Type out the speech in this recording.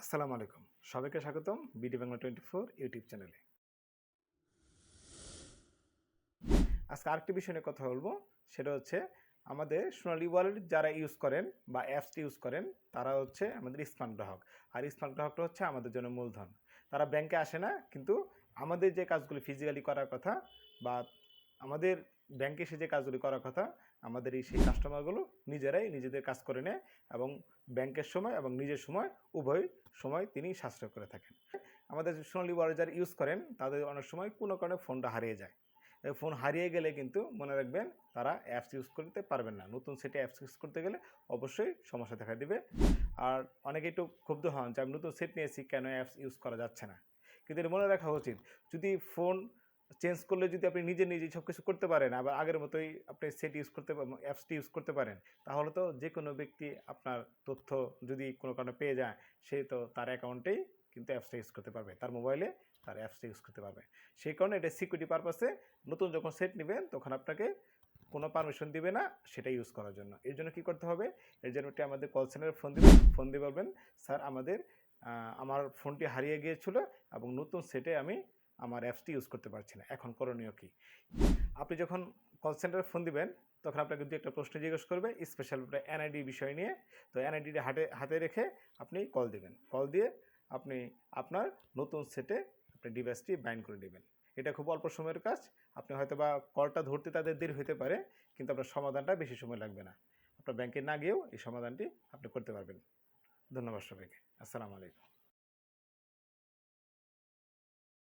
আসসালামু আলাইকুম, সবাইকে স্বাগতম বিডি বাংলা 24 ইউটিউব চ্যানেলে। আজকে আরেকটি বিষয় নিয়ে কথা বলবো, সেটা হচ্ছে আমাদের সোনালী ওয়ালেট যারা ইউজ করেন বা অ্যাপসটি ইউজ করেন তারা হচ্ছে আমাদের স্মার্ট গ্রাহক। আর স্মার্ট গ্রাহকটা হচ্ছে আমাদের জন্য মূলধন। তারা ব্যাংকে আসে না, কিন্তু আমাদের যে কাজগুলি ফিজিক্যালি করার কথা বা আমাদের ব্যাংকে এসে যে কাজগুলি করার কথা, আমাদের সেই কাস্টমারগুলো নিজেরাই নিজেদের কাজ করে নেয় এবং ব্যাংকের সময় এবং নিজের সময় উভয় সময় তিনি সাশ্রয় করে থাকেন। আমাদের সোনালী ওয়ালেট যারা ইউজ করেন তাদের অনেক সময় কোনো কারণে ফোনটা হারিয়ে যায়। ফোন হারিয়ে গেলে কিন্তু মনে রাখবেন তারা অ্যাপস ইউজ করতে পারবেন না। নতুন সেটে অ্যাপস ইউজ করতে গেলে অবশ্যই সমস্যা দেখা দিবে। আর অনেকে একটু ক্ষুব্ধ হন যে আমি নতুন সেট নিয়েছি, কেন অ্যাপস ইউজ করা যাচ্ছে না। কিন্তু এটা মনে রাখা উচিত, যদি ফোন চেঞ্জ করলে যদি আপনি নিজেই সব কিছু করতে পারেন, আবার আগের মতোই আপনি সেট ইউজ করতে অ্যাপসটি ইউজ করতে পারেন, তাহলে তো যে কোনো ব্যক্তি আপনার তথ্য যদি কোনো কারণে পেয়ে যায়, সে তো তার অ্যাকাউন্টেই কিন্তু অ্যাপসটা ইউজ করতে পারবে, তার মোবাইলে তার অ্যাপসটা ইউজ করতে পারবে। সেই কারণে এটা সিকিউরিটি পারপাসে নতুন যখন সেট নেবেন তখন আপনাকে কোনো পারমিশন দিবে না সেটা ইউজ করার জন্য। এর জন্য কী করতে হবে, এর জন্য আমাদের কল সেন্টারে ফোন দিয়ে বলবেন, স্যার আমার ফোনটি হারিয়ে গিয়েছিল এবং নতুন সেটে আমি আমার অ্যাপসটি ইউজ করতে পারছি না, এখন করণীয় কী। আপনি যখন কল সেন্টারে ফোন দিবেন তখন আপনাকে দু একটা প্রশ্ন জিজ্ঞেস করবে স্পেশাল এনআইডি বিষয় নিয়ে। তো এনআইডিটা হাতে রেখে আপনি কল দিবেন, কল দিয়ে আপনি আপনার নতুন সেটে আপনি ডিভাইসটি বাইন্ড করে নেবেন। এটা খুব অল্প সময়ের কাজ। আপনি হয়তো বা কলটা ধরতে তাদের দেরি হতে পারে, কিন্তু আপনার সমাধানটা বেশি সময় লাগবে না। আপনার ব্যাংকে না গিয়েও এই সমাধানটি আপনি করতে পারবেন। ধন্যবাদ সবাইকে। আসসালামু আলাইকুম।